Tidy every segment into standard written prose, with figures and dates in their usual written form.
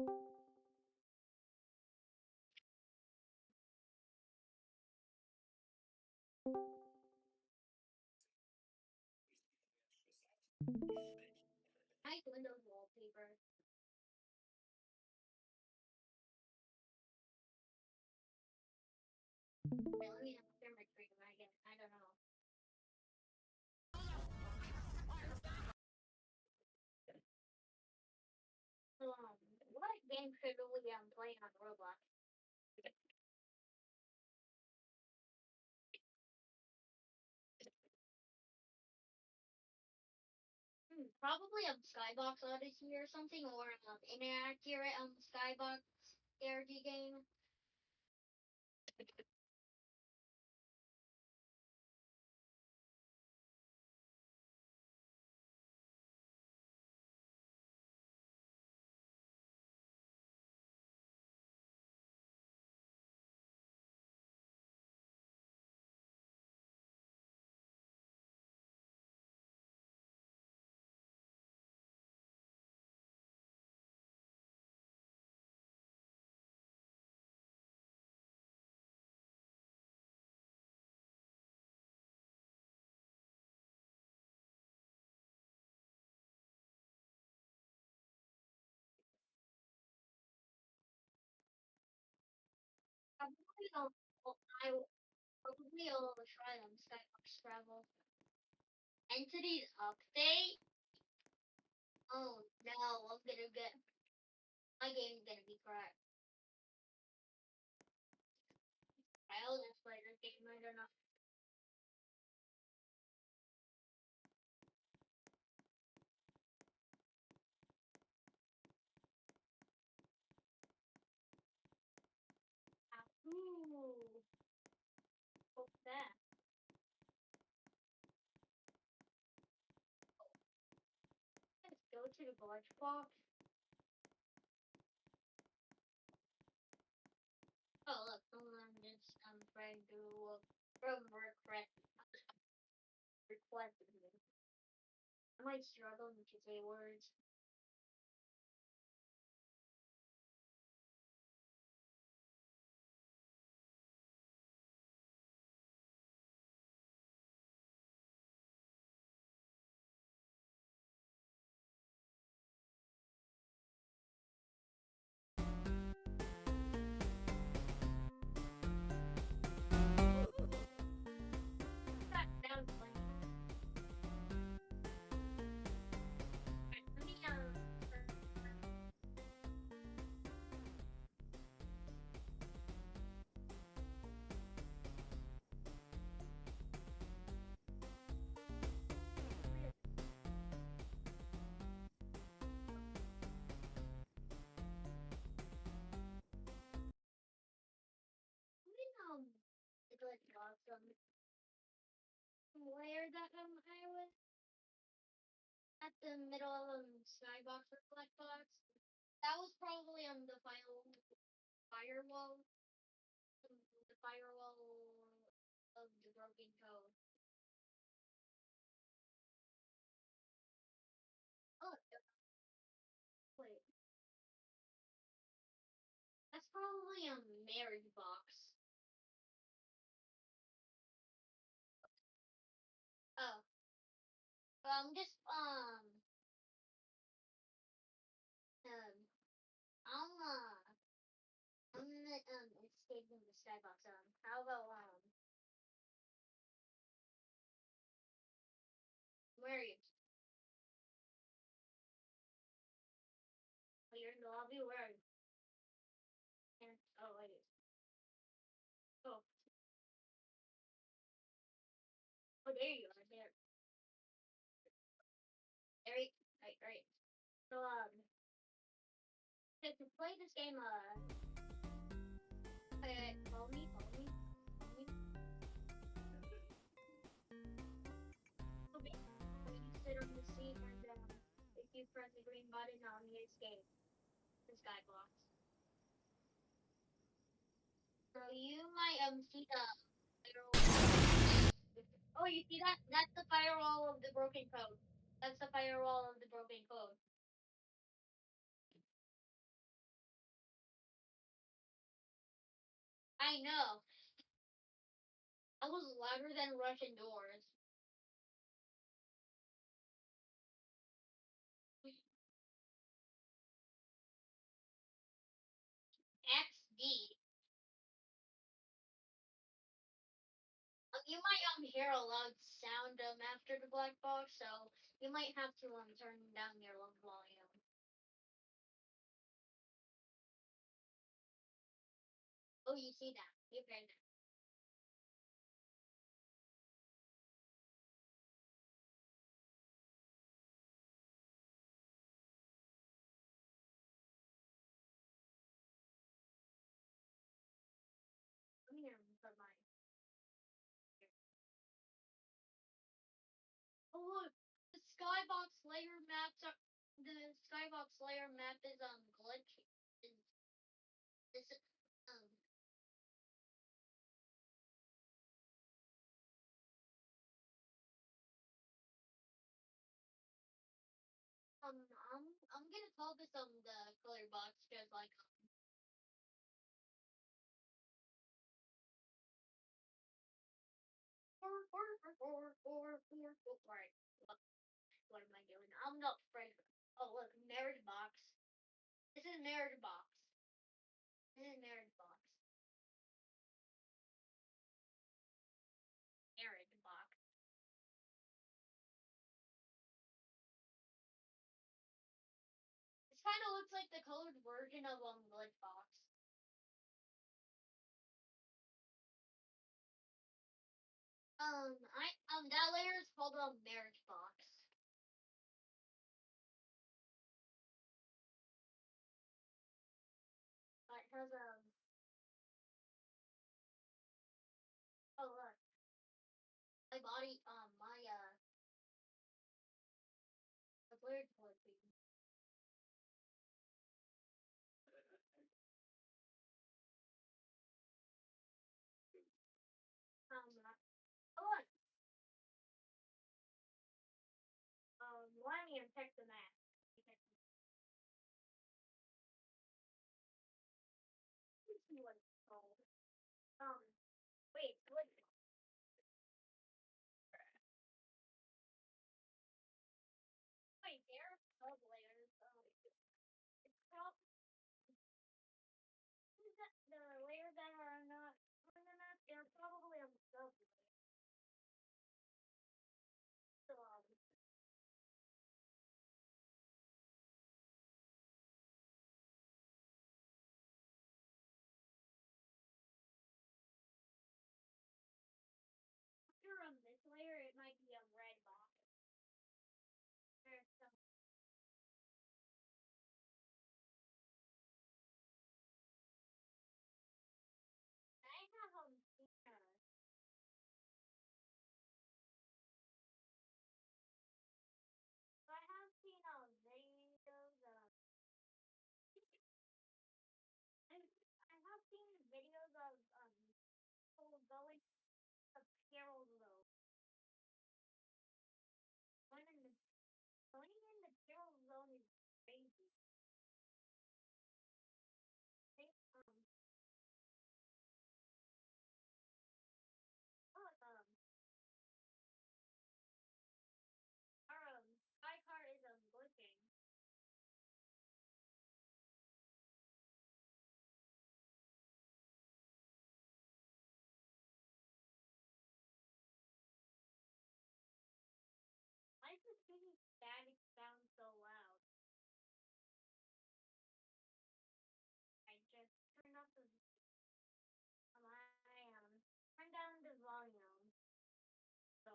Nice Windows wallpaper. Wait, let me clear my screen again. I don't know. What game should we playing on Roblox? Probably Skybox Odyssey or something, or inaccurate Skybox ARG game. Probably I probably will try Skybox Travel. Entities update. Oh no, I'm gonna get my game's gonna be correct. I'll just play this game. I don't know. Ooh, what's that? Let's go to the barge box. Oh look, someone just trying to from requested me. I might struggle to say words. That sounds funny. Let me it's like awesome. Where that I was at the middle of skybox or black box. That was probably on the firewall, the firewall of the broken code. Oh, wait, that's probably a marriage box. Oh, just um, I'm escaping the skybox. How about where are you? Oh, you're in the lobby. Where are you? And oh, wait. Oh, oh, there you are. There, there. Right, right. So to play this game, follow me, follow me, follow me. Okay. You sit on the seat, and if you press the green button, you escape the skyblock. So you might see the firewall. Oh, you see that? That's the firewall of the broken code. That's the firewall of the broken code. I know. I was louder than Russian doors. XD. You might hear a loud sound after the black box, so you might have to turn down your volume. Oh, you see that? You can. Come here for mine. Oh look, the skybox layer maps are the skybox layer map is glitch. Is um um I'm gonna call this the color box because like right. What am I doing? I'm not afraid. Oh look, marriage box. This is marriage box. This is marriage box. Marriage box. This kind of looks like the colored version of glitch box. That layer is called marriage box. It has oh look, my body my the layer collecting. Oh look, let me check the map. Let's see what it's called. Wait, what? Wait, there are sub layers. It's called is that the layers that are not on the map. They're probably on sub layers. So if you're on this layer, it might be a red box. There's some. I have I have seen videos. I have seen videos of people going to Carol Road. Going in the Carol Road is crazy. They oh, our sky car is glitching. Why does the static sound so loud? I just turned off the I turn down the volume so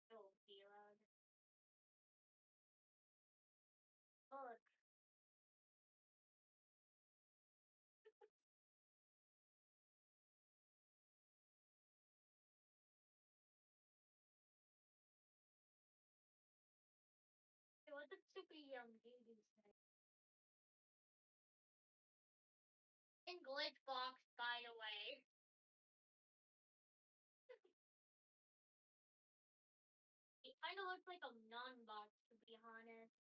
it will be loud. Oh look, what the stupid babies say. In glitch box, by the way. It kind of looks like a non-box, to be honest.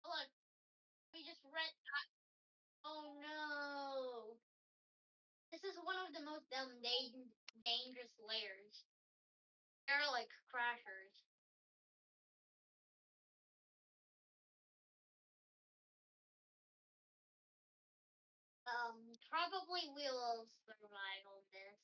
Oh, look, we just red. Oh no! This is one of the most dangerous layers. They're like crashers. Probably we will survive on this.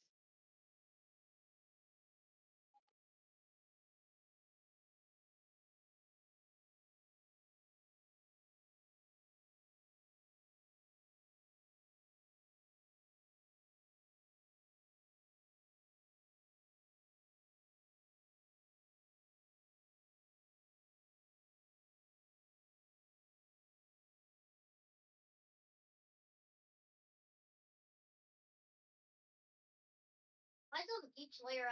I thought each layer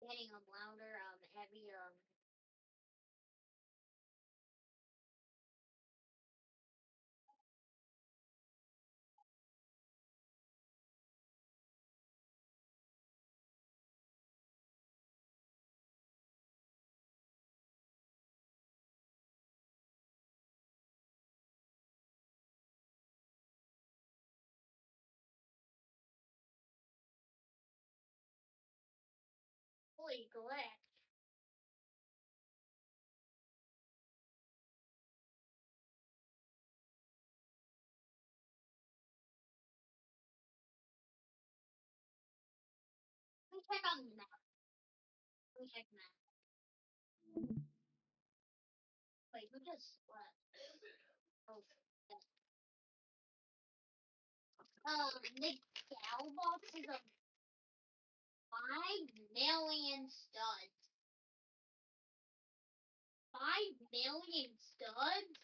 getting louder, heavy, holy glitch. Let me check on the map. Let me check the map. Wait, who just what? Oh, the gal box is a 5 million studs. 5 million studs?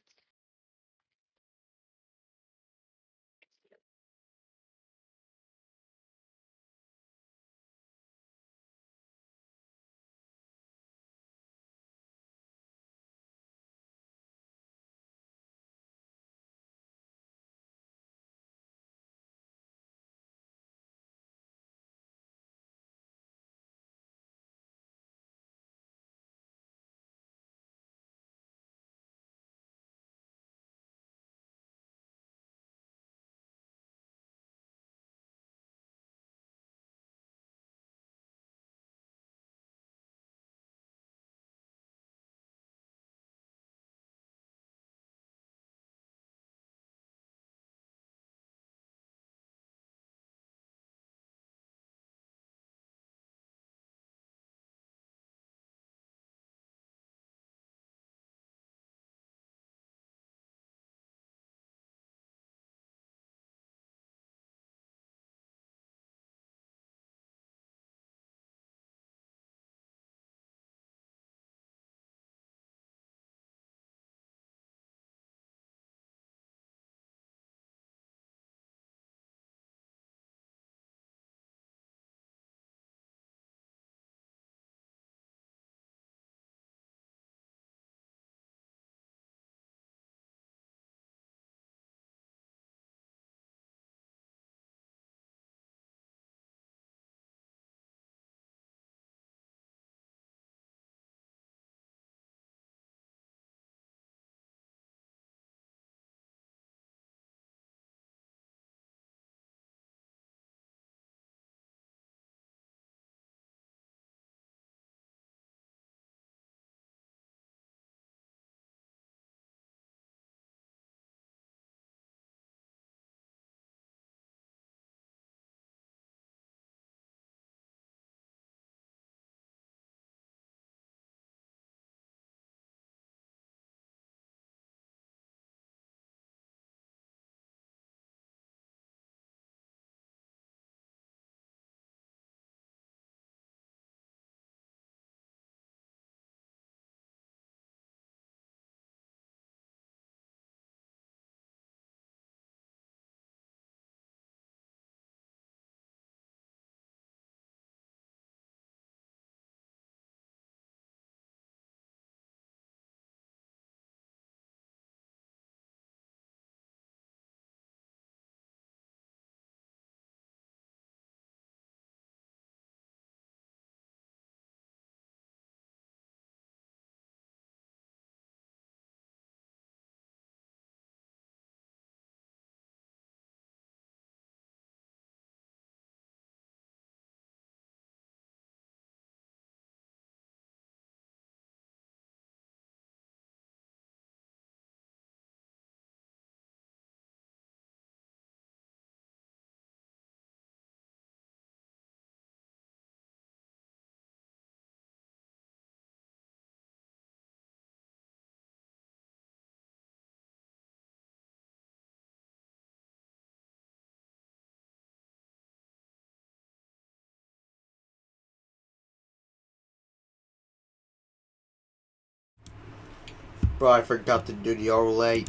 Bro, I forgot to do the overlay.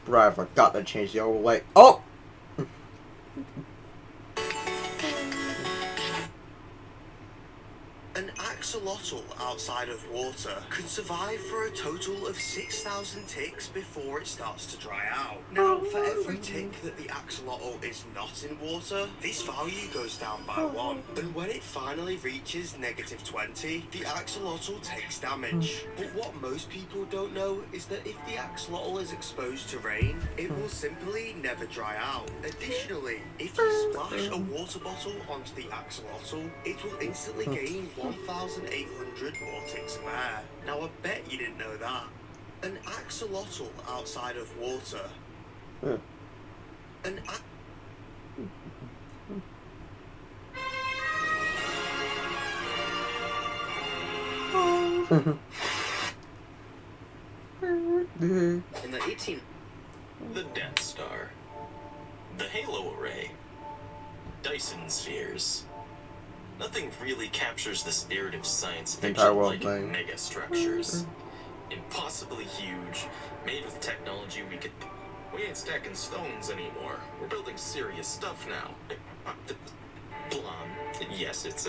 Bro, I forgot to change the overlay. Oh! An axolotl outside of water could survive for a total of 6,000 ticks before it starts to dry out. Now, for every tick that the axolotl is not in water, this value goes down by 1. And when it finally reaches -20, the axolotl takes damage. But what most people don't know is that if the axolotl is exposed to rain, it will simply never dry out. Additionally, if you splash a water bottle onto the axolotl, it will instantly gain 1,800 more ticks of air. Now, I bet you didn't know that. An axolotl outside of water. An in the 18... The Death Star. The Halo Array. Dyson Spheres. Nothing really captures the spirit of science fiction like mega structures. Impossibly huge, made with technology we ain't stacking stones anymore. We're building serious stuff now. Blom. Yes, it's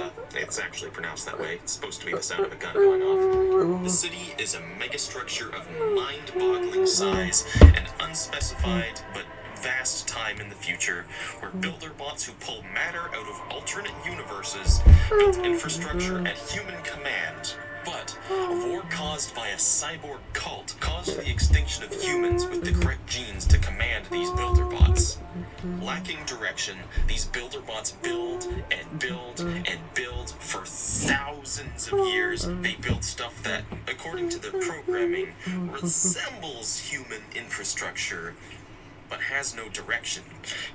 actually pronounced that way. It's supposed to be the sound of a gun going off. The city is a megastructure of mind-boggling size and unspecified but vast time in the future, where builder bots who pull matter out of alternate universes built infrastructure at human command. But a war caused by a cyborg cult caused the extinction of humans with the correct genes to command these builder bots. Lacking direction, these builder bots build and build and build for thousands of years. They build stuff that, according to their programming, resembles human infrastructure, but has no direction,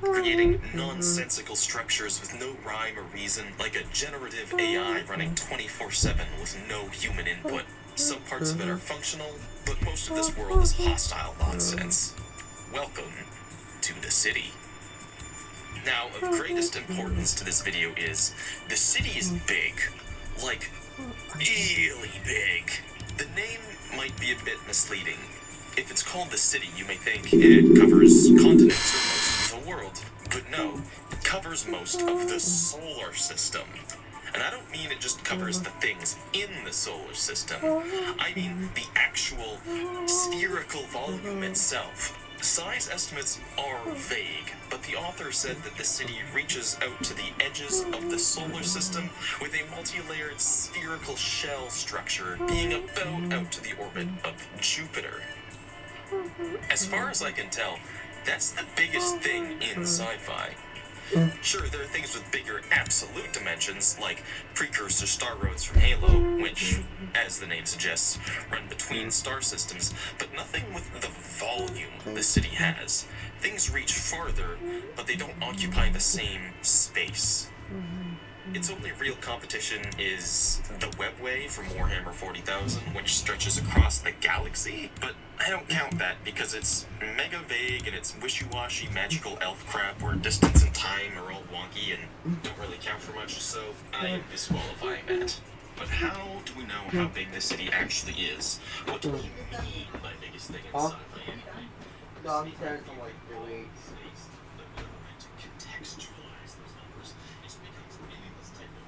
creating nonsensical structures with no rhyme or reason, like a generative AI running 24/7 with no human input. Some parts of it are functional, but most of this world is hostile nonsense. Welcome to the city. Now, of greatest importance to this video is, the city is big. Like, really big. The name might be a bit misleading. If it's called the city, you may think it covers continents or most of the world. But no, it covers most of the solar system. And I don't mean it just covers the things in the solar system. I mean the actual spherical volume itself. Size estimates are vague, but the author said that the city reaches out to the edges of the solar system with a multi-layered spherical shell structure being about out to the orbit of Jupiter. As far as I can tell, that's the biggest thing in sci-fi. Sure, there are things with bigger absolute dimensions, like precursor star roads from Halo, which, as the name suggests, run between star systems, but nothing with the volume the city has. Things reach farther, but they don't occupy the same space. Its only real competition is the Webway from Warhammer 40,000, which stretches across the galaxy, but I don't count that because it's mega vague and it's wishy-washy magical elf crap where distance and time are all wonky and don't really count for much, so I am disqualifying that. But how do we know how big this city actually is? What do you mean by biggest thing in sci-fi anyway? No, I'm saying something like 3 weeks. Contextualize those numbers. It's because meaningless type of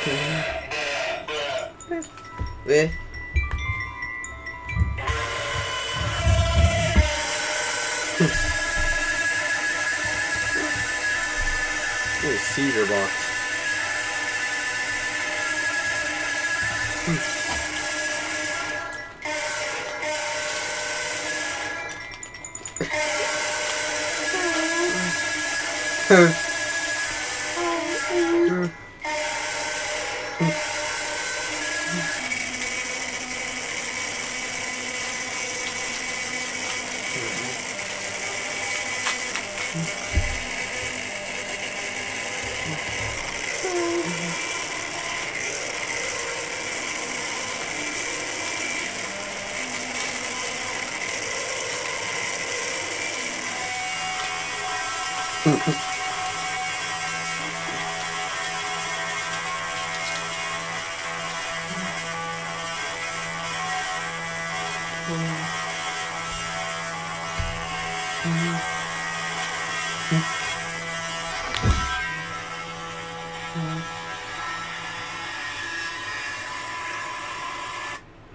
Eh? Ooh, Caesar box.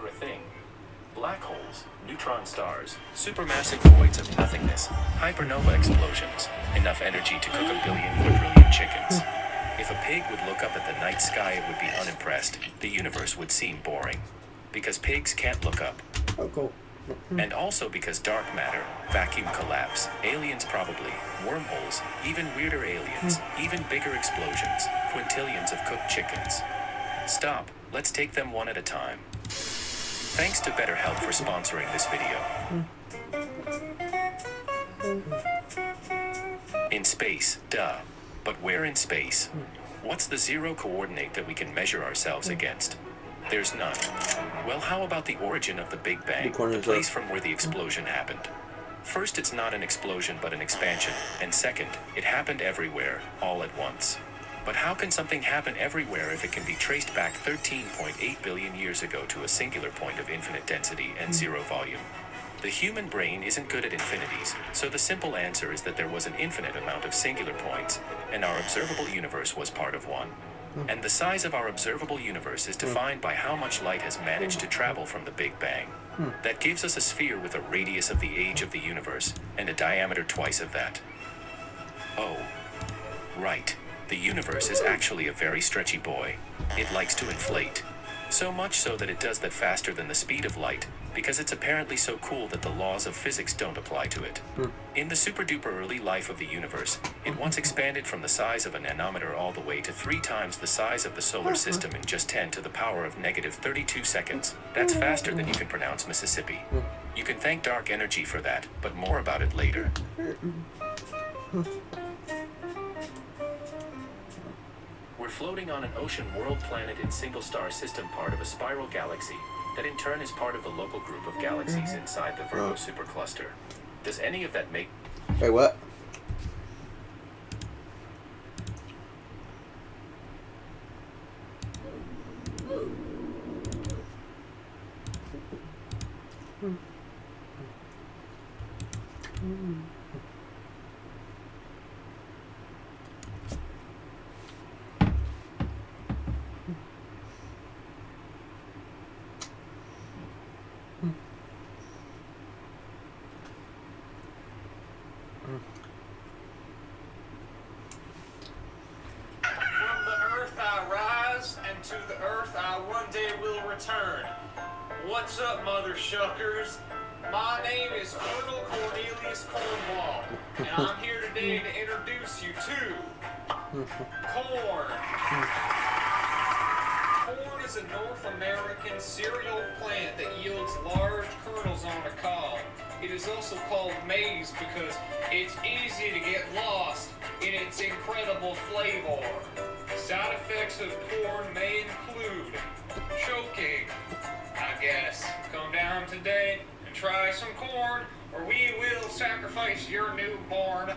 A thing. Black holes, neutron stars, supermassive voids of nothingness, hypernova explosions, enough energy to cook a billion quadrillion chickens. If a pig would look up at the night sky, it would be unimpressed. The universe would seem boring. Because pigs can't look up. Oh, cool. And also because dark matter, vacuum collapse, aliens probably, wormholes, even weirder aliens, even bigger explosions, quintillions of cooked chickens. Stop, let's take them one at a time. Thanks to BetterHelp for sponsoring this video. In space, duh. But where in space? What's the zero coordinate that we can measure ourselves against? There's none. Well, how about the origin of the Big Bang, the place from where the explosion happened? First, it's not an explosion but an expansion, and second, it happened everywhere, all at once. But how can something happen everywhere if it can be traced back 13.8 billion years ago to a singular point of infinite density and zero volume? The human brain isn't good at infinities, so the simple answer is that there was an infinite amount of singular points, and our observable universe was part of one. And the size of our observable universe is defined by how much light has managed to travel from the Big Bang. That gives us a sphere with a radius of the age of the universe, and a diameter twice of that. Oh, right. The universe is actually a very stretchy boy. It likes to inflate. So much so that it does that faster than the speed of light, because it's apparently so cool that the laws of physics don't apply to it. In the super-duper early life of the universe, it once expanded from the size of a nanometer all the way to 3 times the size of the solar system in just 10 to the power of negative 32 seconds. That's faster than you can pronounce Mississippi. You can thank dark energy for that, but more about it later. We're floating on an ocean world planet in single-star system part of a spiral galaxy that in turn is part of the local group of galaxies inside the Virgo supercluster. Does any of that make... Wait, what? From the earth I rise, and to the earth I one day will return. What's up, mother shuckers? My name is Colonel Cornelius Cornwall, and I'm here today to introduce you to corn. Corn is a North American cereal plant that yields large kernels on a cob. It is also called maize because it's easy to get lost in its incredible flavor. Side effects of corn may include choking, I guess. Come down today and try some corn, or we will sacrifice your newborn.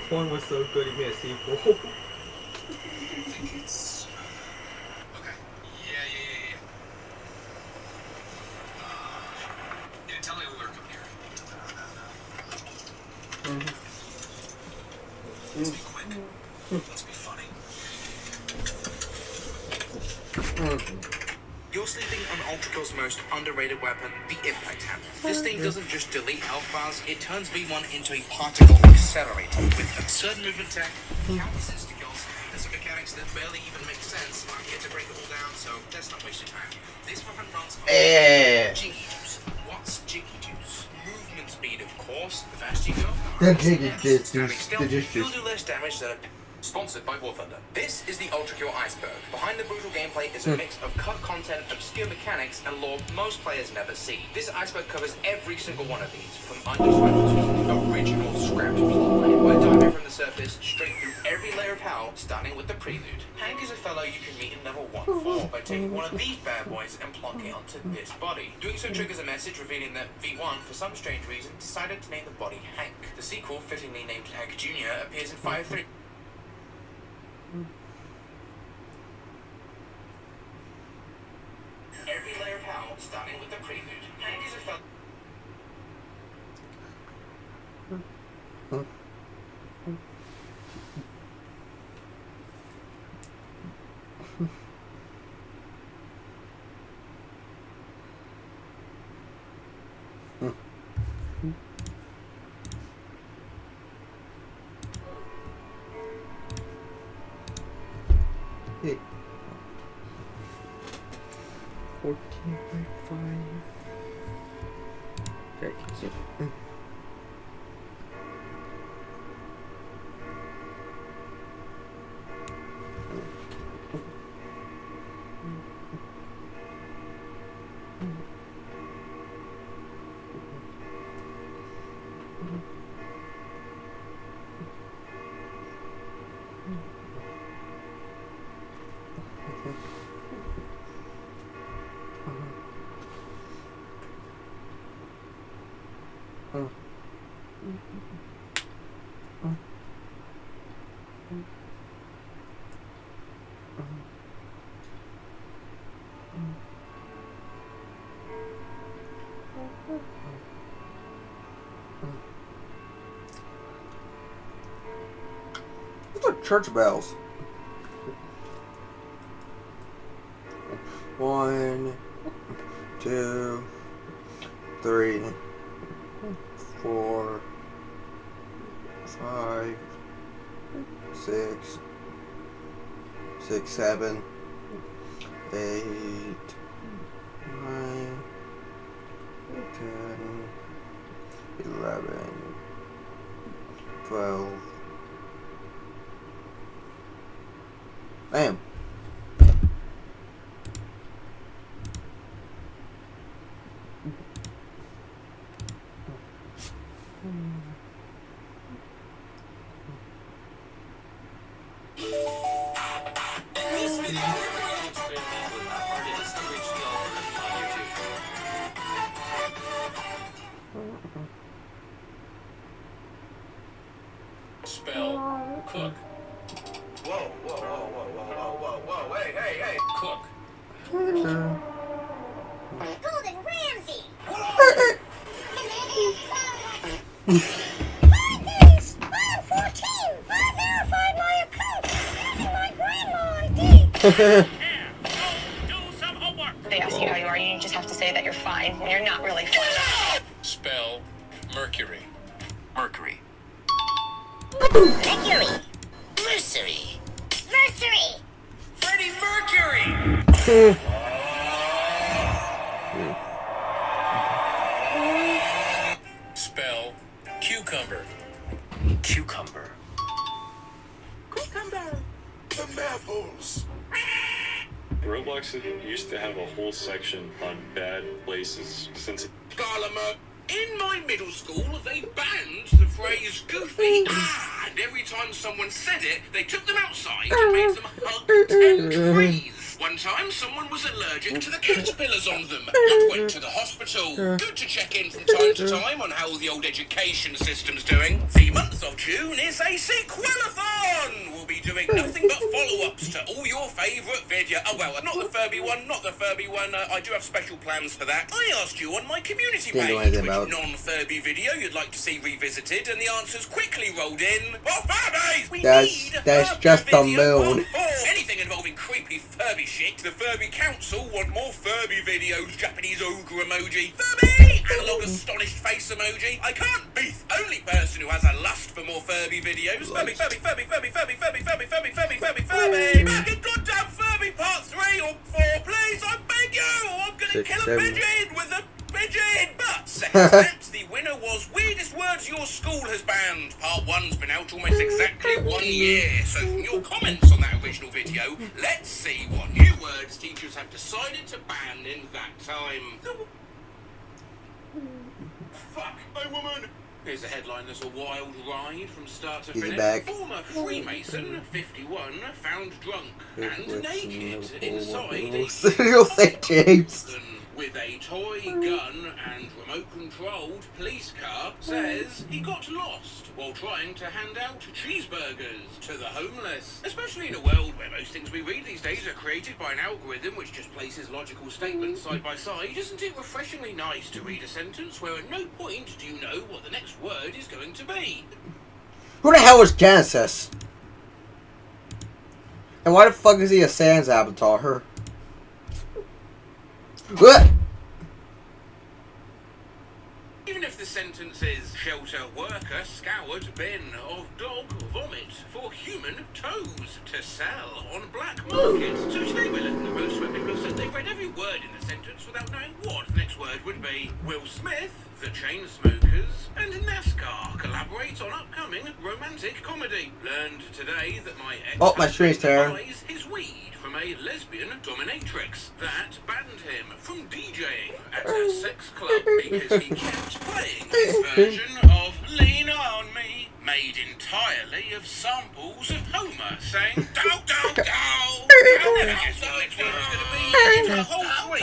1 was so good, he made a sequel. I think it's... Okay. Yeah. Yeah, tell me when we're coming here. Let's be quick. Let's be funny. You're sleeping on Ultracill's most underrated weapon, the Impact Hammer. This thing doesn't just delete health bars, it turns V1 into a particle accelerator with absurd movement tech, countless instigals, and some mechanics that barely even make sense. I'm here to break it all down, so let's not waste your time. This weapon runs on Jiggy Juice. What's Jiggy Juice? Movement speed, of course. The faster you go, standing still, you'll do less damage than a... Sponsored by War Thunder. This is the Ultracure Iceberg. Behind the brutal gameplay is a mix of cut content, obscure mechanics, and lore most players never see. This iceberg covers every single one of these, from unused weapons to original scrapped plotline. We're diving from the surface straight through every layer of hell, starting with the prelude. Hank is a fellow you can meet in level 1-4 by taking one of these bad boys and plonking it onto this body. Doing so triggers a message revealing that V1, for some strange reason, decided to name the body Hank. The sequel, fittingly named Hank Jr., appears in Fire 3. Every layer of hell, starting with the prelude. Hank is a fellow. Hey. 14.5. Okay, so. Those are church bells. 1, 2, 3, 4, 5, 6, 7, 8, 9, 10, 11, 12. Bam. This video experiment with artist original on YouTube. Spell cook. Whoa, hey. Cook. Golden Ramsay! Thanks! I'm 14! I verified my account using my grandma ID! They ask you how you are, you just have to say that you're fine when you're not really fine. Spell Mercury. Mercury. Mercury! Mercury. Mercury! Freddie Mercury! Spell cucumber. Cucumber. The apples. Roblox used to have a whole section on bad places since Garlimer. In my middle school, they banned the phrase goofy, and every time someone said it, they took them outside and made them hug 10 trees. One time, someone was allergic to the caterpillars on them and went to the hospital. Good to check in from time to time on how the old education system's doing. 3 months of Tune is a sequelathon! We'll be doing nothing but follow-ups to all your favourite video. Oh, well, not the Furby one. I do have special plans for that. I asked you on my community page which non-Furby video you'd like to see revisited, and the answers quickly rolled in. Well, Furbies! We need that's just the moon. Anything involving creepy Furby shit. The Furby Council want more Furby videos. Japanese ogre emoji. Furby! Analog astonished face emoji. I can't be the only person who has a lust for more Furby videos. Furby. Back in goddamn Furby part 3 or 4, please. I beg you. I'm gonna kill a pigeon with a pigeon. But second attempt, the winner was weirdest words your school has banned. Part 1's been out almost exactly 1 year. So from your comments on that original video, let's see what new words teachers have decided to ban in that time. Fuck my woman. Here's a headline that's a wild ride from start to finish. Former Freemason, 51, found drunk and naked inside a You'll say James. with a toy gun and remote-controlled police car, says he got lost while trying to hand out cheeseburgers to the homeless. Especially in a world where most things we read these days are created by an algorithm which just places logical statements side by side, isn't it refreshingly nice to read a sentence where at no point do you know what the next word is going to be? Who the hell is Genesis? And why the fuck is he a Sans avatar? What? Even if the sentence is shelter worker scoured bin of dog vomit for human toes to sell on black market. So today we're looking at most where people have said they've read every word in the sentence without knowing what the next word would be. Will Smith, the Chainsmokers, and NASCAR collaborate on upcoming romantic comedy. Learned today that my ex buys his weed from a lesbian dominatrix that banned him from DJing at a sex club because he kept playing his version of Lean On Me, made entirely of samples of Homer saying dow dow dow. I never guessed what the next word was going to be. It's a whole three.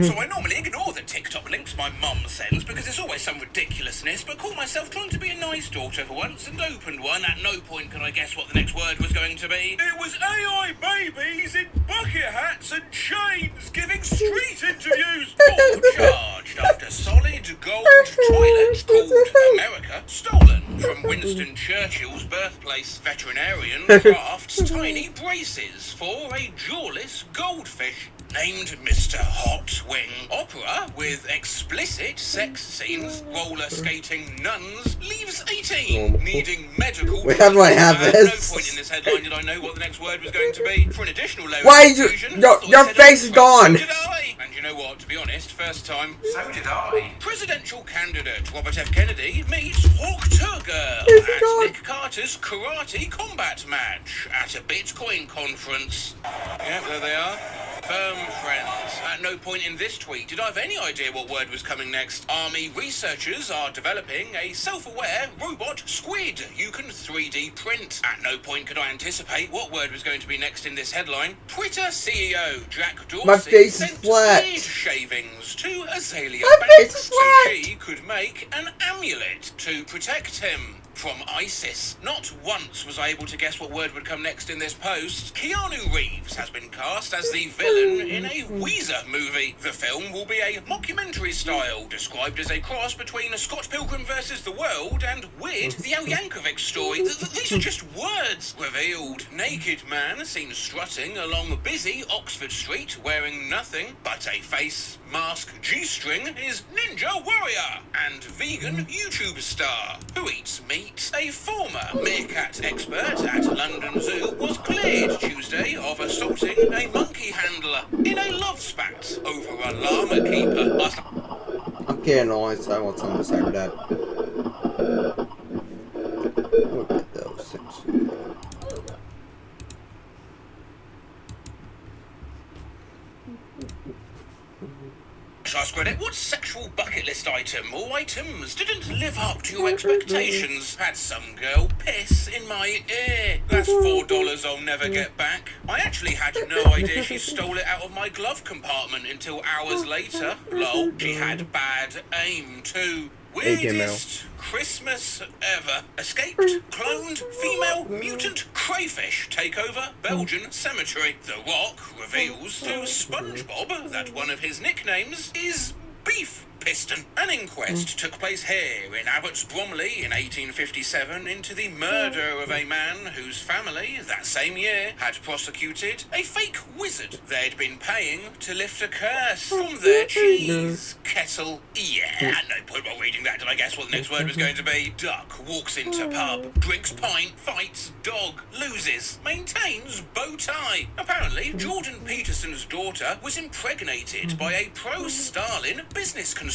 So I normally ignore the TikTok links my mum sends because there's always some ridiculousness, but caught myself trying to be a nice daughter for once and opened one. At no point could I guess what the next word was going to be. It was AI babies in bucket hats and chains giving street interviews. All charged after solid gold toilets called America stolen from Winston Churchill's birthplace. Veterinarian crafts tiny braces for a jawless goldfish named Mr. Hot Wing. Opera with explicit sex scenes. Roller skating nuns leaves 18 needing medical. Wait, how do I have At this? no point in this headline did I know what the next word was going to be. For an additional layer Why of is your confusion, face is gone? So did I. And you know what? To be honest, first time. So did I. Presidential candidate Robert F. Kennedy meets Hawk Turger at Nick Carter's karate combat match at a Bitcoin conference. Yeah, there they are. Firm friends. At no point in this tweet did I have any idea what word was coming next. Army researchers are developing a self-aware robot squid you can 3D print. At no point could I anticipate what word was going to be next in this headline. Twitter CEO Jack Dorsey My face is sent flat. beard shavings to Azalea My Banks face is so flat. she could make an amulet to protect him from ISIS. Not once was I able to guess what word would come next in this post. Keanu Reeves has been cast as the villain in a Weezer movie. The film will be a mockumentary style, described as a cross between Scott Pilgrim vs. the World and Weird the Al Yankovic story. These are just words. Revealed. Naked man seen strutting along busy Oxford Street wearing nothing but a face mask G-string is Ninja Warrior and vegan YouTube star who eats meat. A former meerkat expert at London Zoo was cleared Tuesday of assaulting a monkey handler in a love spat over a llama keeper. I'm getting noise, so I want someone to say that. Look at those things. Ask Reddit, what sexual bucket list item or items didn't live up to your expectations? Had some girl piss in my ear. That's $4 I'll never get back. I actually had no idea she stole it out of my glove compartment until hours later. Lol, she had bad aim too. Weirdest Christmas ever. Escaped, cloned, female, mutant crayfish take over Belgian cemetery. The Rock reveals to SpongeBob that one of his nicknames is Beef Piston. An inquest took place here in Abbots Bromley in 1857 into the murder of a man whose family, that same year, had prosecuted a fake wizard they'd been paying to lift a curse from their cheese kettle. Yeah, no point while reading that did I guess what the next word was going to be. Duck walks into pub, drinks pint, fights, dog, loses, maintains bow tie. Apparently, Jordan Peterson's daughter was impregnated by a pro-Stalin business consultant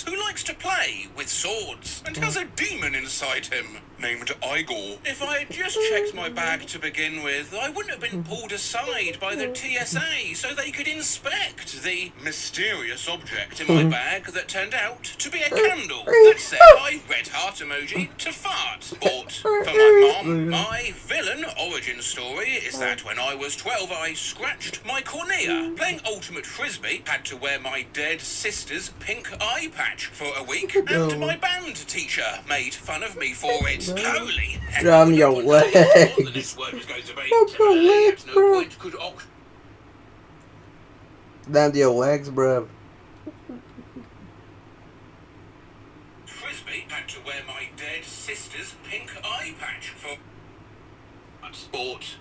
who likes to play with swords and has a demon inside him named Igor. If I had just checked my bag to begin with, I wouldn't have been pulled aside by the TSA so they could inspect the mysterious object in my bag that turned out to be a candle that set my red heart emoji to fart. Bought for my mom. My villain origin story is that when I was 12 I scratched my cornea. Playing Ultimate Frisbee, had to wear my dead sister's pink eye patch for a week, and my band teacher made fun of me for it. Holy heck. Damn your legs. The next word was going to be. Damn your legs, No bro. point could Damn your legs, bro. Frisbee had to wear my dead sister's pink eye patch for sport.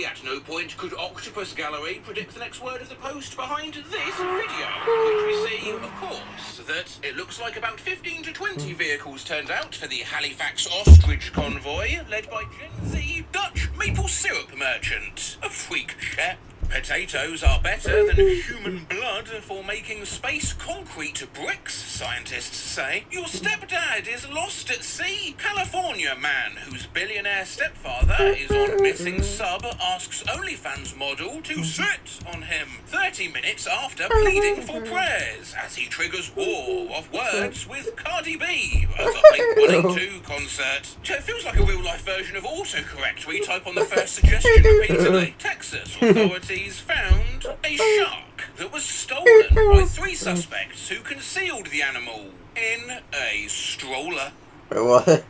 At no point could Octopus Gallery predict the next word of the post behind this video, in which we see, of course, that it looks like about 15 to 20 vehicles turned out for the Halifax Ostrich Convoy, led by Gen Z Dutch maple syrup merchant. A freak chef. Potatoes are better than human blood for making space concrete bricks, scientists say. Your stepdad is lost at sea. California man whose billionaire stepfather is on missing sub asks OnlyFans model to sit on him 30 minutes after pleading for prayers as he triggers war of words with Cardi B at a Blink-182 concert. It feels like a real-life version of autocorrect where you type on the first suggestion repeatedly. Texas authorities found a shark that was stolen by 3 suspects who concealed the animal in a stroller. Wait, what?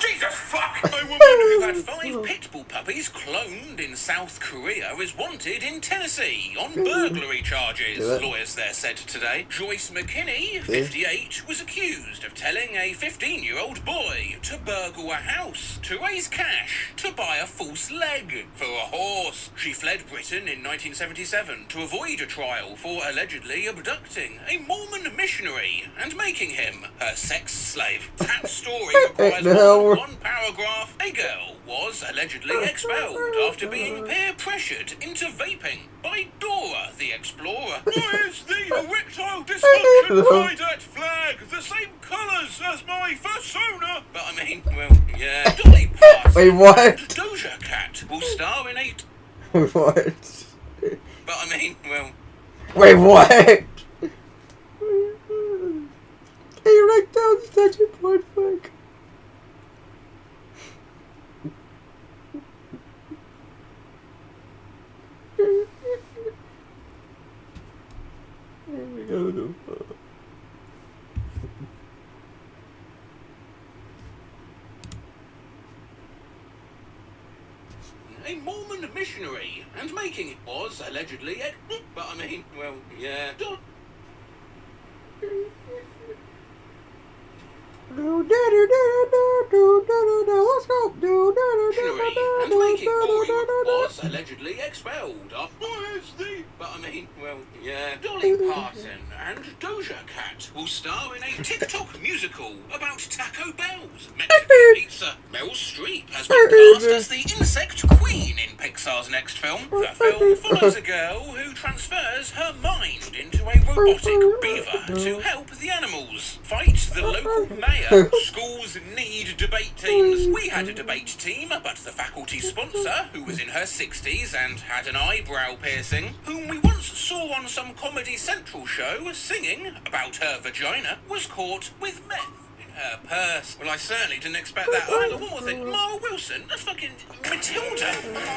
Jesus fuck! A woman who had 5 pit bull puppies cloned in South Korea is wanted in Tennessee on burglary charges, lawyers there said today. Joyce McKinney, 58, was accused of telling a 15-year-old boy to burgle a house to raise cash to buy a false leg for a horse. She fled Britain in 1977 to avoid a trial for allegedly abducting a Mormon missionary and making him her sex slave. That story requires more than one paragraph. A girl was allegedly expelled after being peer-pressured into vaping by Dora the Explorer. Why is the erectile dysfunction Pride flag the same colours as my persona? But I mean, well, yeah. Dolly Parton Wait, what? and Doja Cat will star in a... What? But I mean, well... Wait, what? Hey, right down such a point, fuck. A Mormon missionary and making it was allegedly a... But I mean, well, yeah. Let's go. And making Ori was allegedly expelled. But I mean, well, yeah. Dolly Parton and Doja Cat will star in a TikTok musical about Taco Bell's Mexican pizza. Meryl Streep has been cast as the insect queen in Pixar's next film. The film follows a girl who transfers her mind into a robotic beaver to help the animals fight the local mayor. Schools need debate teams. We had a debate team, but the faculty sponsor, who was in her 60s and had an eyebrow piercing, whom we once saw on some Comedy Central show singing about her vagina, was caught with meth in Her purse. Well, I certainly didn't expect that. Oh, hang on, one more thing. Mara Wilson? That's fucking Matilda.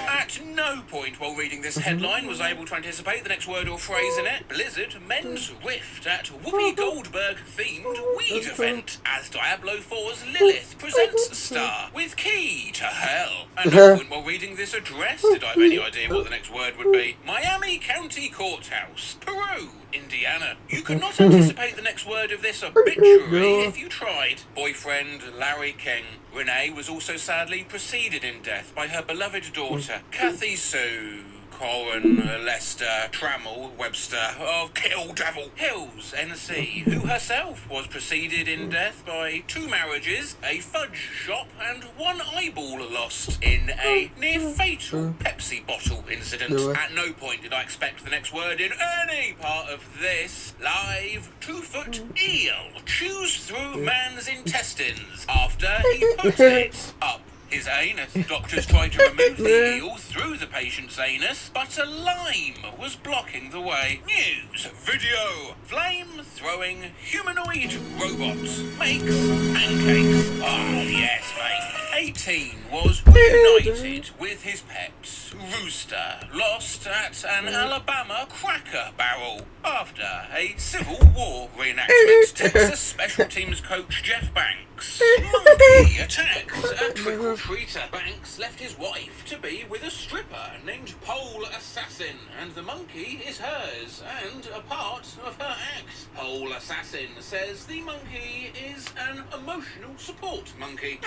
At no point while reading this headline was I able to anticipate the next word or phrase in it. Blizzard men's rift at Whoopi Goldberg-themed weed event as Diablo 4's Lilith presents Star with key to hell. At no point while reading this address did I have any idea what the next word would be. Miami County Courthouse, Peru, Indiana. You could not anticipate the next word of this obituary if you tried. Boyfriend Larry King. Renee was also sadly preceded in death by her beloved daughter, Kathy Sue Corin Lester Trammell Webster of Kill Devil Hills, NC, who herself was preceded in death by 2 marriages, a fudge shop, and 1 eyeball lost in a near-fatal Pepsi bottle incident. At no point did I expect the next word in any part of this. Live 2-foot eel chews through man's intestines after he puts it up his anus. Doctors tried to remove the eel through the patient's anus, but a lime was blocking the way. News, video, flame-throwing humanoid robots makes pancakes. Oh, yes, mate. 18 was reunited with his pet, Rooster, lost at an Alabama Cracker Barrel after a Civil War reenactment. Texas Special Teams coach Jeff Banks. Monkey attacked a trick-or-treater. Banks left his wife to be with a stripper named Pole Assassin, and the monkey is hers and a part of her act. Pole Assassin says the monkey is an emotional support monkey.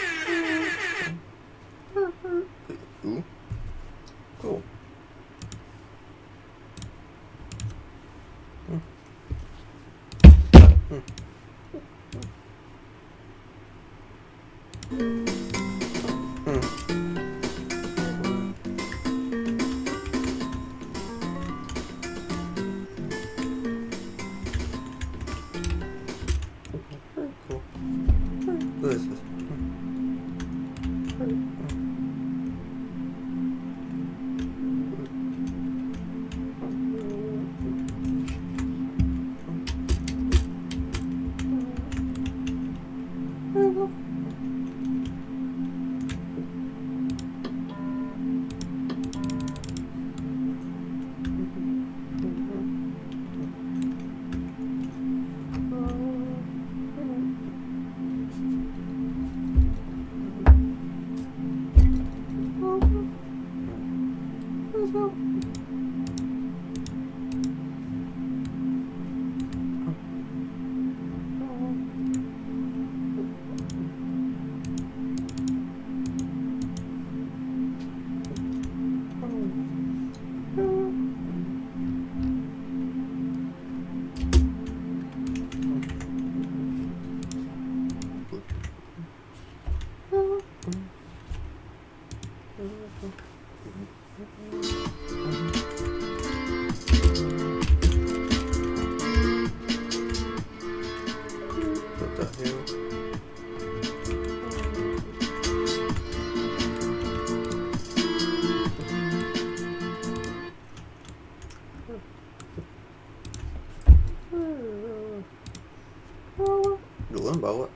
Ooh. Cool. Cool. What is this? Belum bawa.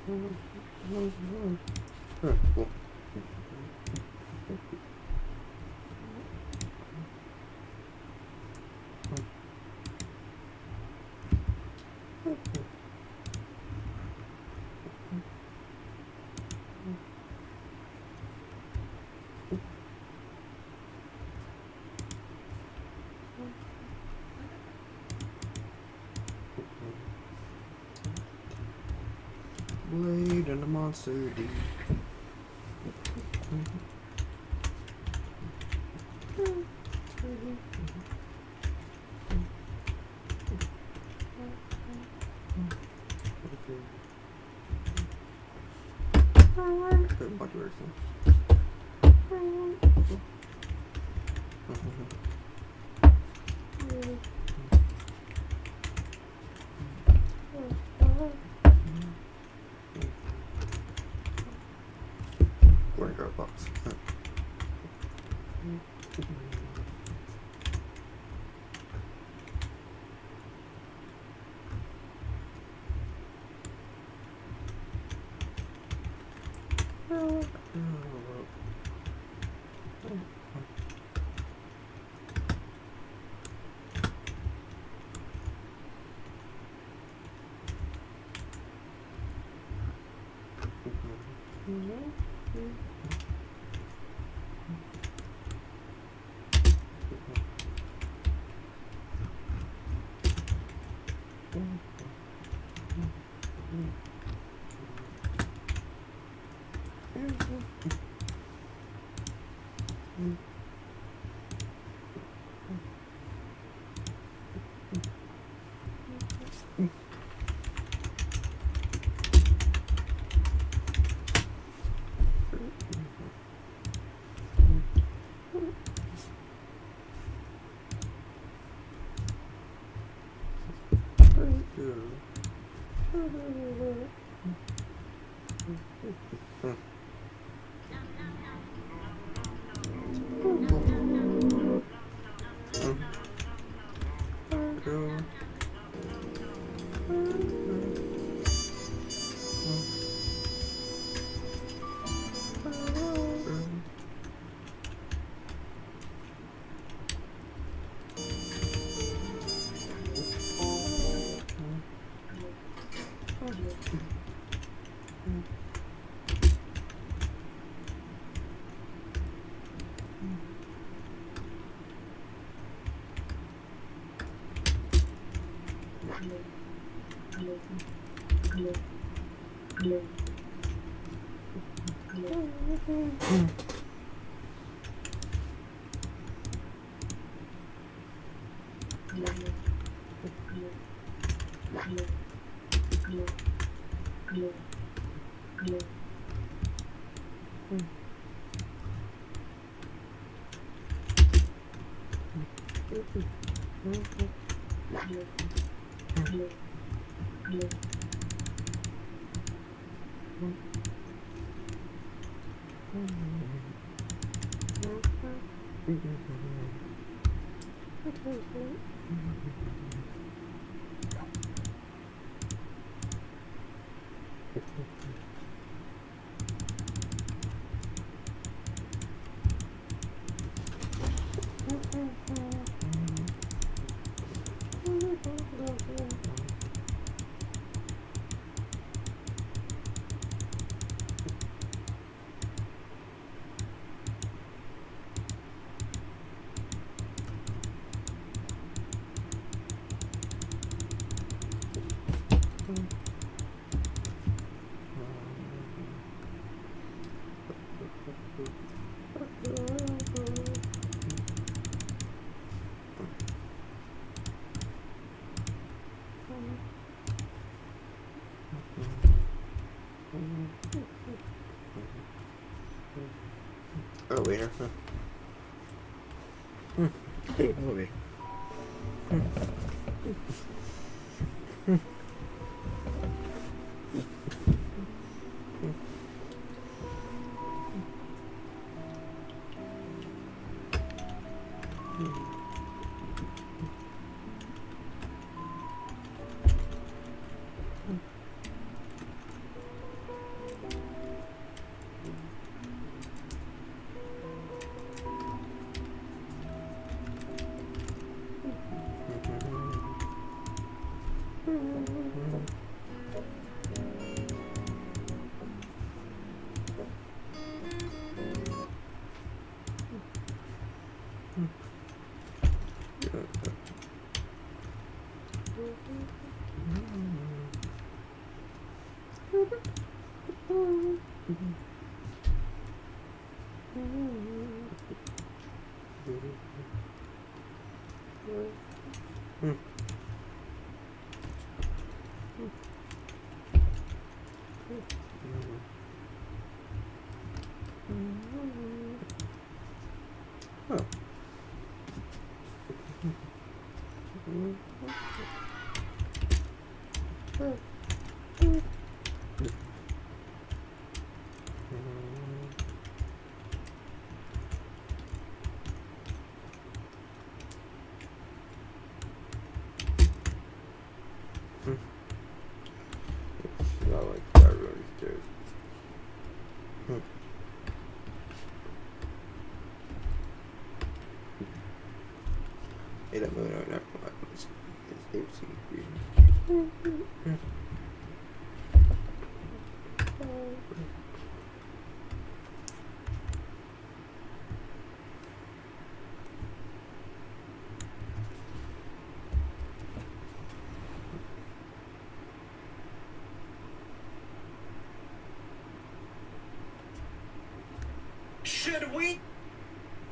Cool. Blade and the monster D. Good body person. Where go box? Elevator, huh? Elevator. Not like that really scared. Hey, that movie right now. It's Should we?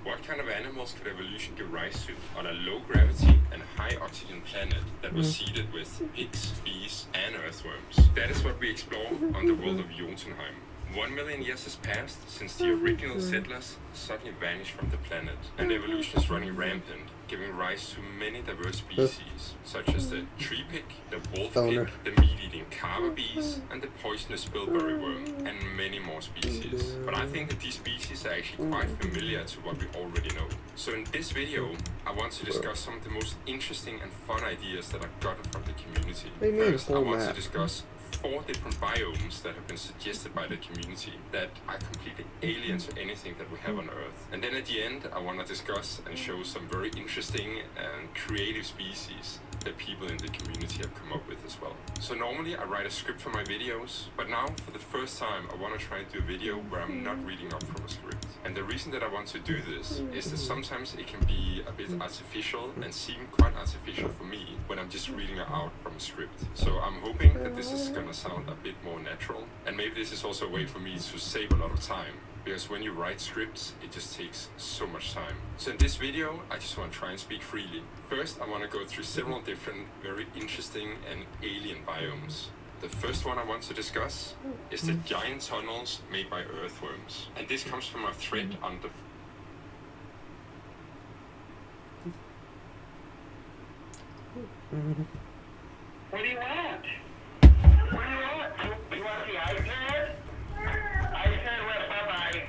What kind of animals could evolution give rise to on a low gravity and high oxygen planet that was seeded with pigs, bees, and earthworms? That is what we explore on the world of Jotunheim. 1 million years has passed since the original settlers suddenly vanished from the planet, and evolution is running rampant, giving rise to many diverse species, such as the tree pig, the wolf pig, the meat-eating carver bees, and the poisonous bilberry worm, and many more species. But I think that these species are actually quite familiar to what we already know. So in this video, I want to discuss some of the most interesting and fun ideas that I've gotten from the community. First, I want to discuss 4 different biomes that have been suggested by the community that are completely alien to anything that we have on Earth. And then at the end, I want to discuss and show some very interesting and creative species that people in the community have come up with as well. So normally I write a script for my videos, but now for the first time I want to try and do a video where I'm not reading up from a script. And the reason that I want to do this is that sometimes it can be a bit artificial and seem quite artificial for me when I'm just reading it out from a script. So I'm hoping that this is gonna sound a bit more natural, and maybe this is also a way for me to save a lot of time, because when you write scripts, it just takes so much time. So in this video, I just want to try and speak freely. First, I want to go through several different, very interesting and alien biomes. The first one I want to discuss is the giant tunnels made by earthworms. And this comes from a thread on the... What do you want? What do you want? You want the iPad? iPad, what? Bye-bye.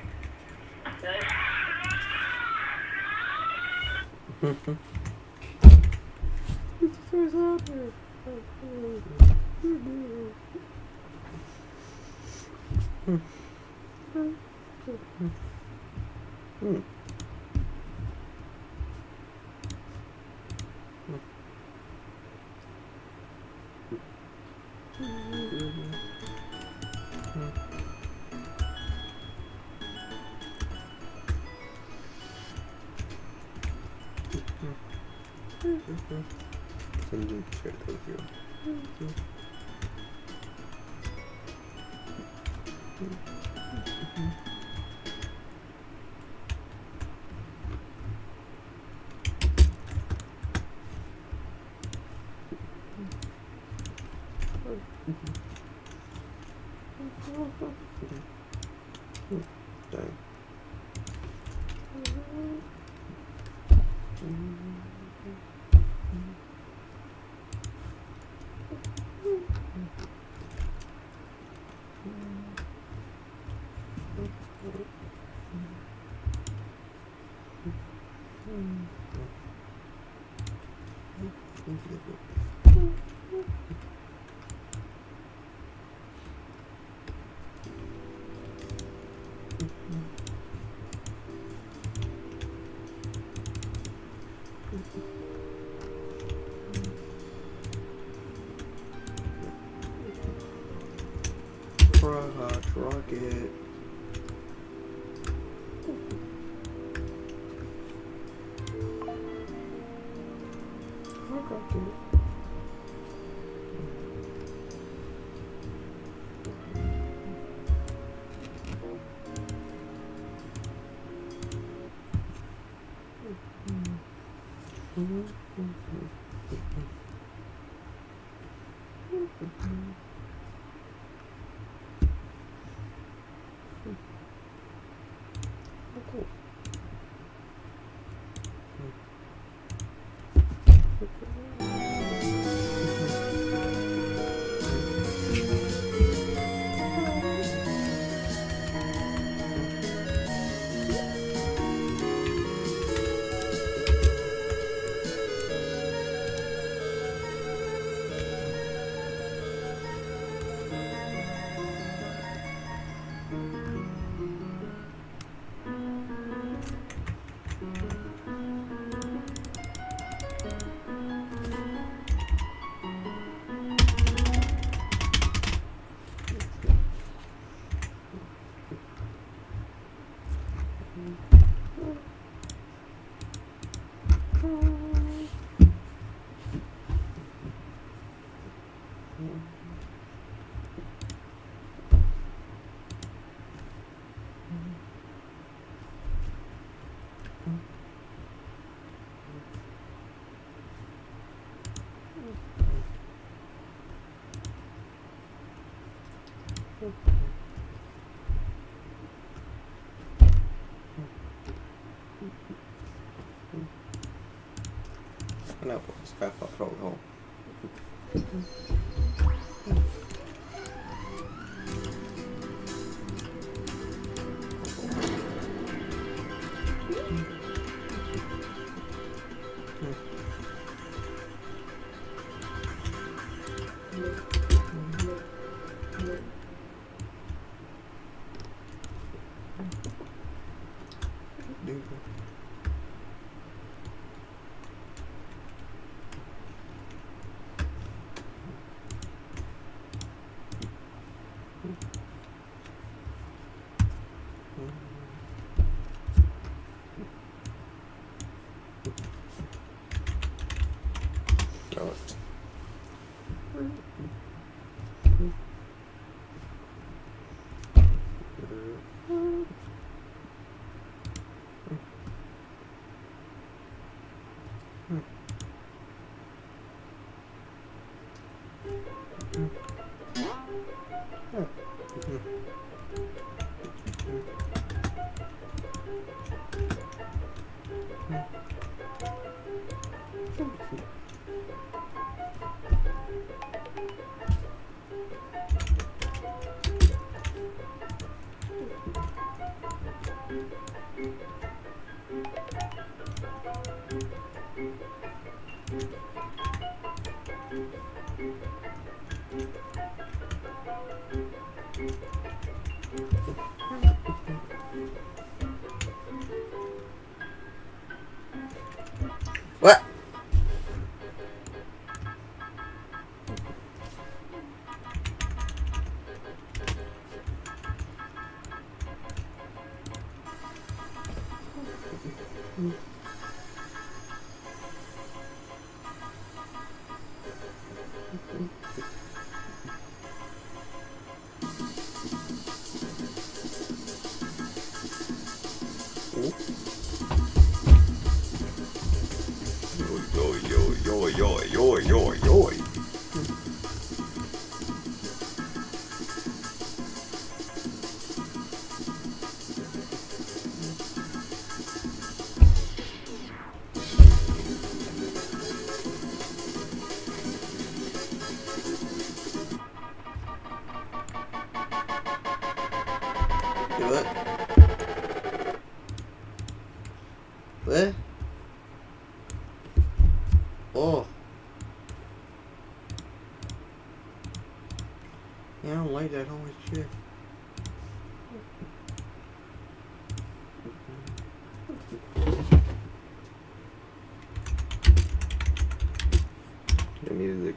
Rocket. No, Skyfall Protocol. What? What? What? Oh. Yeah, I don't like that holy shit. The music.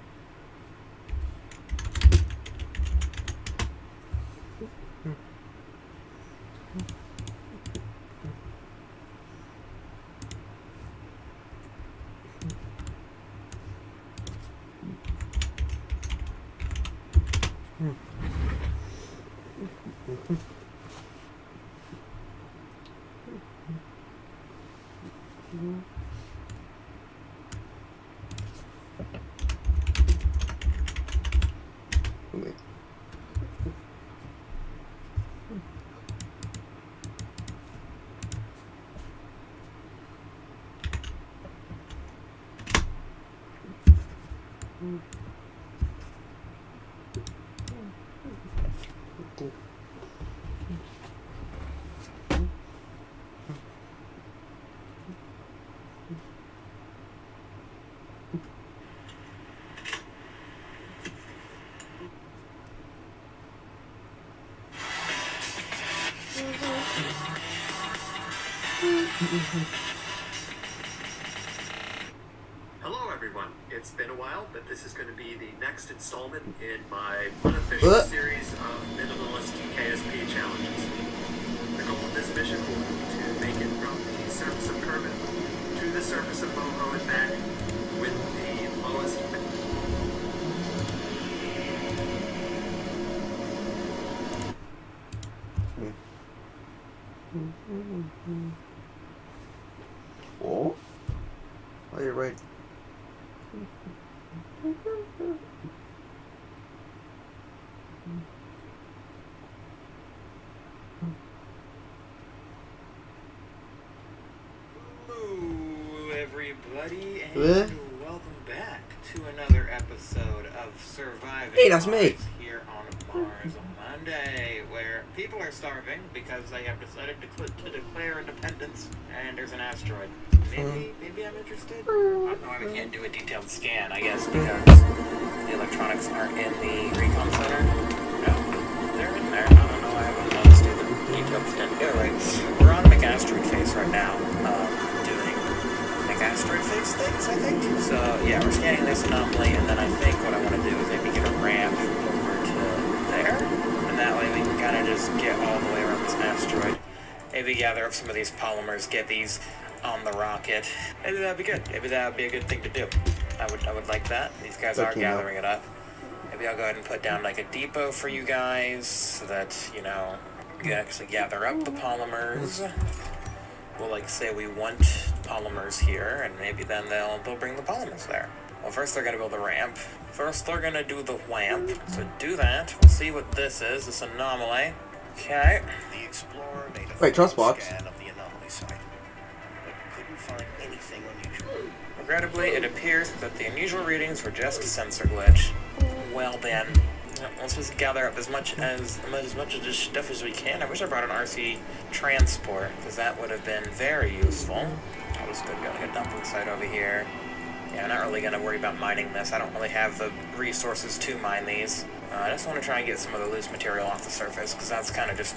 Hello everyone, it's been a while, but this is going to be the next installment in my unofficial series of minimalist KSP challenges. The goal of this mission will be to make it from the surface of Kermit to the surface of Moho and back with the lowest... Oh, oh, you're right. Hello, everybody, and welcome back to another episode of Surviving Hey, that's me. Here on Mars Monday, where people are starving because they have decided to declare independence, and there's an asteroid. Maybe I'm interested. I don't know why we can't do a detailed scan. I guess because the electronics aren't in the recon center. No, they're in there. I don't know. I haven't noticed the detailed scan. Anyways, we're on a McAsteroid phase right now. Doing McAsteroid phase things, I think. So yeah, we're scanning this anomaly, and then I think what I want to do is maybe get a ramp over to there, and that way we can kind of just get all the way around this asteroid. Maybe gather up some of these polymers, get these on the rocket. Maybe that'd be good. Maybe that would be a good thing to do. I would like that. These guys are gathering it up. Maybe I'll go ahead and put down like a depot for you guys so that, you know, you can actually gather up the polymers. We'll like say we want polymers here, and maybe then they'll bring the polymers there. Well, first they're gonna build a ramp. First they're gonna do the WAMP. So do that. We'll see what this is. This anomaly. Okay. The explorer made a Wait, Trustbox. scan of the anomaly site, but couldn't find anything unusual. Regrettably, it appears that the unusual readings were just a sensor glitch. Well then, let's just gather up as much of this stuff as we can. I wish I brought an RC transport, because that would have been very useful. That was good. Got a dumping site over here. Yeah, I'm not really going to worry about mining this. I don't really have the resources to mine these. I just want to try and get some of the loose material off the surface, because that's kind of just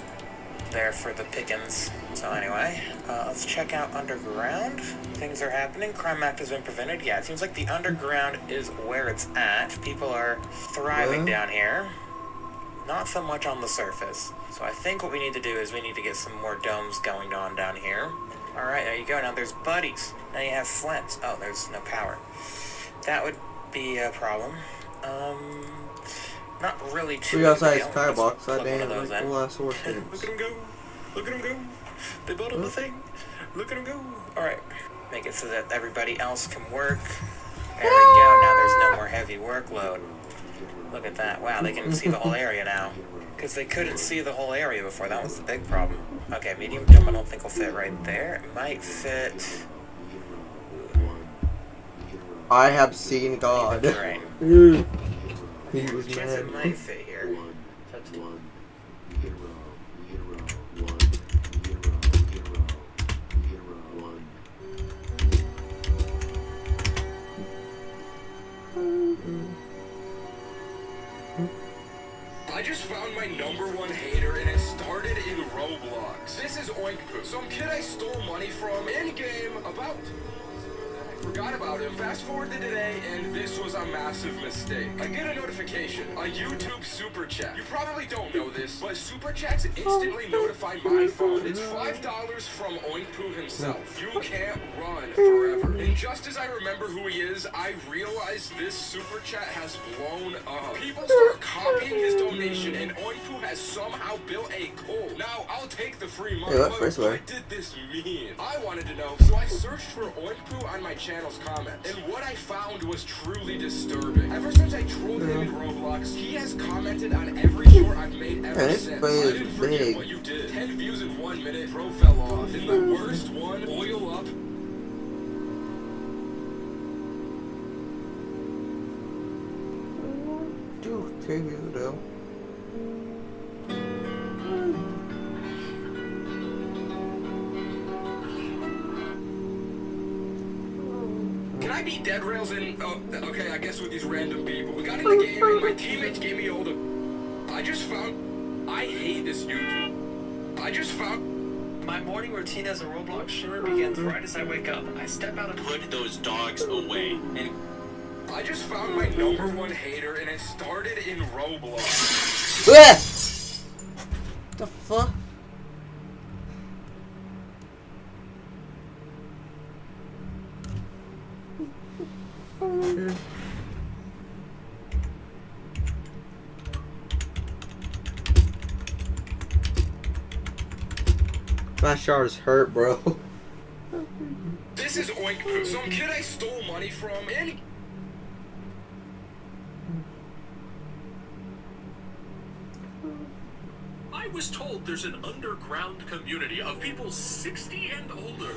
there for the pickings. So anyway, let's check out underground. Things are happening. Crime act has been prevented. Yeah, it seems like the underground is where it's at. People are thriving down here. Not so much on the surface. So I think what we need to do is we need to get some more domes going on down here. Alright, there you go. Now there's buddies. Now you have Flint. Oh, there's no power. That would be a problem. Not really too... We outside his firebox. I damn like the last horse games. Look at him go. Look at him go. They built up the thing. Look at him go. Alright. Make it so that everybody else can work. There we go. Now there's no more heavy workload. Look at that. Wow, they can see the whole area now. Because they couldn't see the whole area before. That was the big problem. Okay, medium dome I don't think will fit right there. It might fit... I have seen God. He was mad. It might fit here. I just found my #1 hater and it started in Roblox. This is Oinkpoo, some kid I stole money from in-game about. I forgot about him. Fast forward to today, and this was a massive mistake. I get a notification, a YouTube super chat. You probably don't know this, but super chats instantly notify my phone. It's $5 from Oinkpoo himself. You can't run forever. And just as I remember who he is, I realize this super chat has blown up. People start copying his donation, and Oinkpoo has somehow built a cult. Now, I'll take the free money, but what did this mean? I wanted to know, so I searched for Oinkpoo on my channel's comments, and what I found was truly disturbing. Ever since I trolled him in Roblox, he has commented on every short I've made ever since. I didn't forget what you did. 10 views in 1 minute, bro fell off. And the worst one, oil up. Do, okay, though. I beat Dead Rails in, okay, I guess with these random people. We got in the game and my teammates gave me all the... I just found... I hate this YouTube. I just found... My morning routine as a Roblox streamer begins right as I wake up. I step out and put those dogs away. And I just found my #1 hater and it started in Roblox. The fuck? My shards hurt, bro. This is Oink Poo, some kid I stole money from, and... I was told there's an underground community of people 60 and older.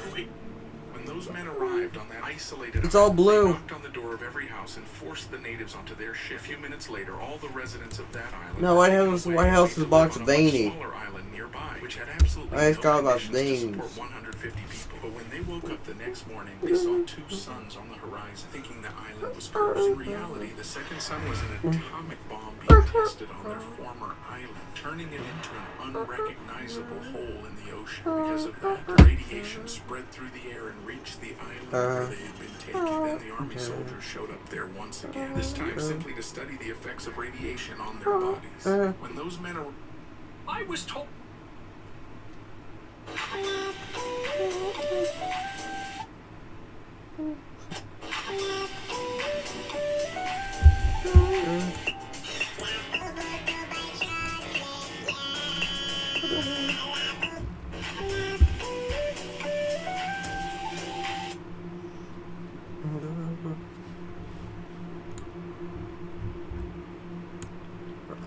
When those men arrived on that isolated It's all blue. They knocked on the door of every house and forced the natives onto their ship. A few minutes later, all the residents of that island... No, White House is a box of veiny. Island nearby, which had absolutely I no forgot about conditions to veins. support 150 people. But when they woke up the next morning, they saw 2 suns on the horizon, thinking the island was cursed. In reality, the second sun was an atomic bomb being tested on their former island, turning it into an unrecognizable hole in the ocean. Because of that, radiation spread through the air and reached the island where they had been taken. Then the army soldiers showed up there once again, this time simply to study the effects of radiation on their bodies. When those men are... I was told...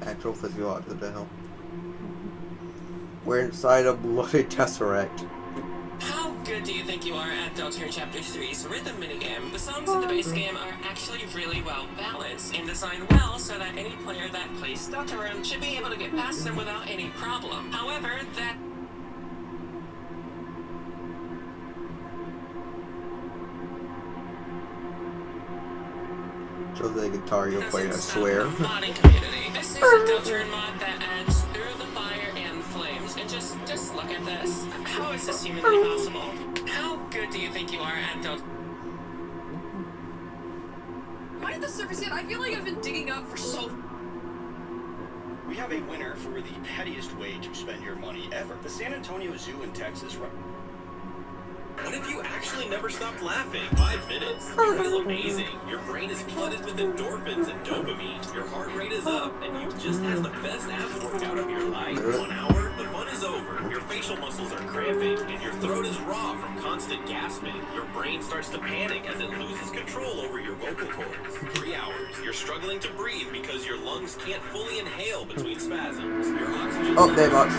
Actual physiological hell. We're inside a bloody tesseract. How good do you think you are at Deltarune Chapter 3's rhythm minigame? The songs in the base game are actually really well balanced and designed well so that any player that plays Deltarune should be able to get past them without any problem. However, that... Show the guitar you'll play, I swear. Modding community. This is a Deltarune mod that adds through the fire and flames. And just look at this. How is this humanly possible? How good do you think you are at Deltarune? Am I at the surface yet? I feel like I've been digging up for so... We have a winner for the pettiest way to spend your money ever. The San Antonio Zoo in Texas. What if you actually never stopped laughing? 5 minutes. You feel amazing. Your brain is flooded with endorphins and dopamine. Your heart rate is up, and you just had the best abs workout of your life. 1 hour, the fun is over. Your facial muscles are cramping, and your throat is raw from constant gasping. Your brain starts to panic as it loses control over your vocal cords. 3 hours. You're struggling to breathe because your lungs can't fully inhale between spasms. Your oxygen... Oh, there, box.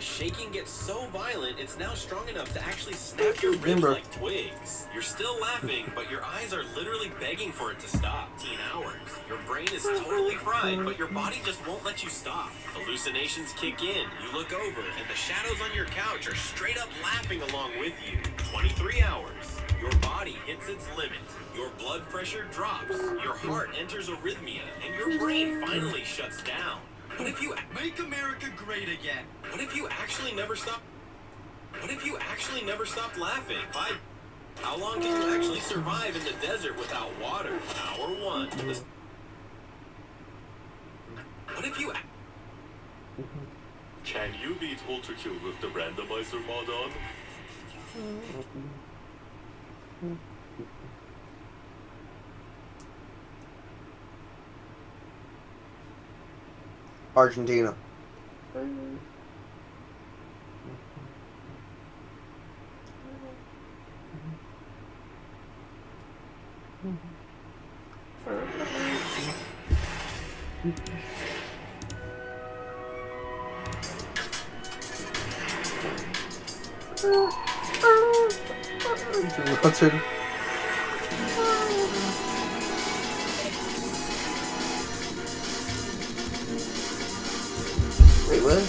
Shaking gets so violent, it's now strong enough to actually snap your ribs like twigs. You're still laughing, but your eyes are literally begging for it to stop. 18 hours. Your brain is totally fried, but your body just won't let you stop. Hallucinations kick in, you look over, and the shadows on your couch are straight up laughing along with you. 23 hours. Your body hits its limit. Your blood pressure drops. Your heart enters arrhythmia, and your brain finally shuts down. What if you make America great again? What if you actually never stop? What if you actually never stopped laughing? How long can you actually survive in the desert without water? Hour 1. What if you? Can you beat Ultrakill with the randomizer mod on? Argentina. Hudson. Wait, what?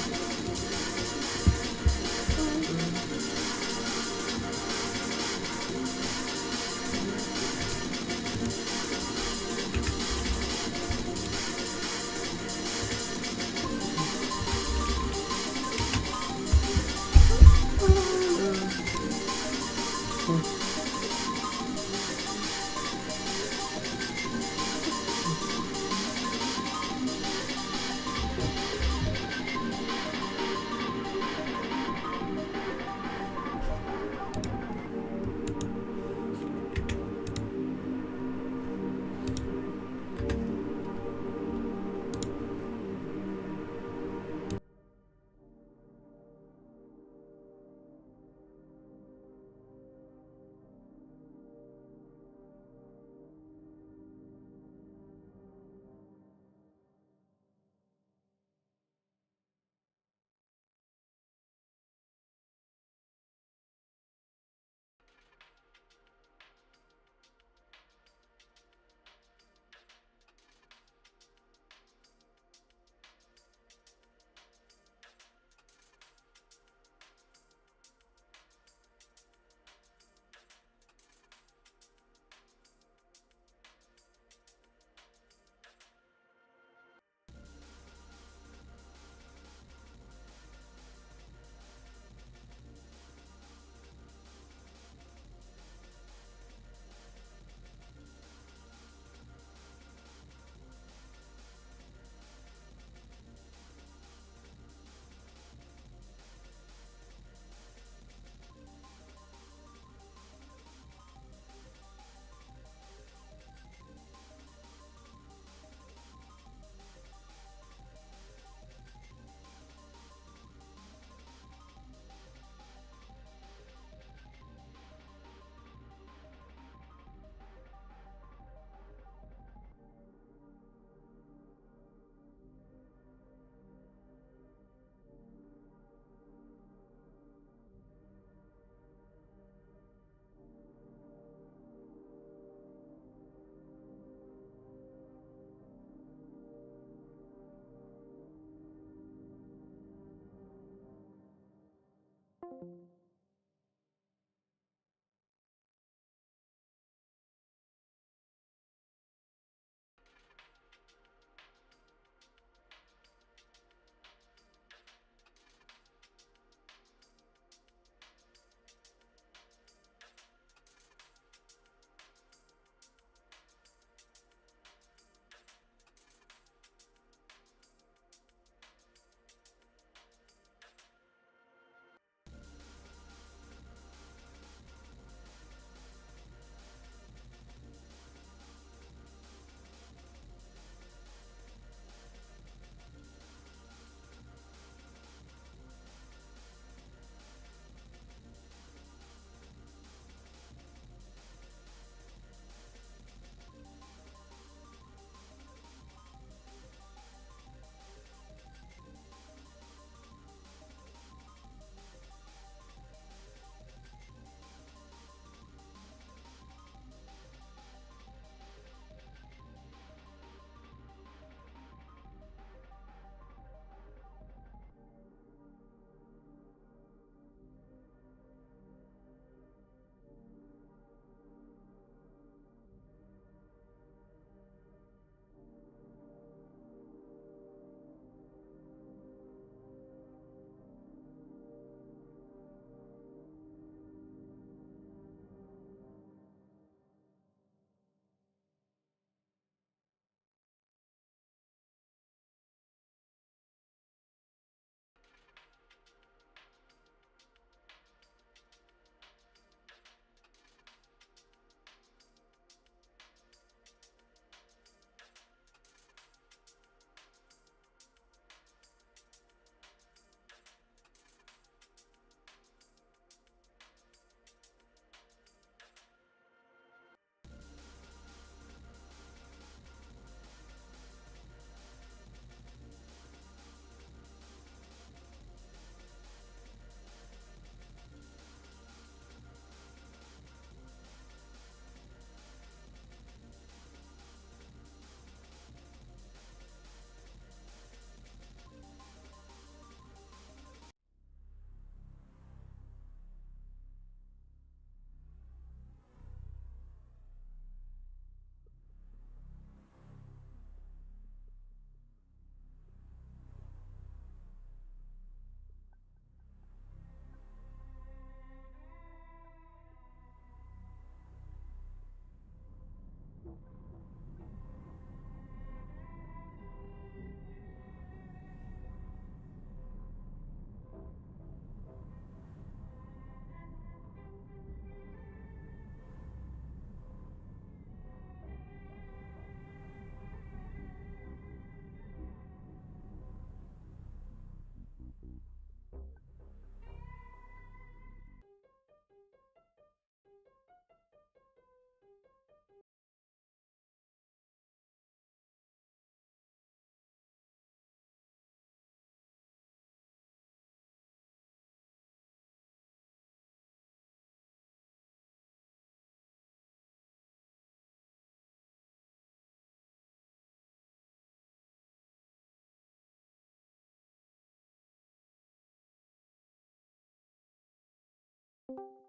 Bye.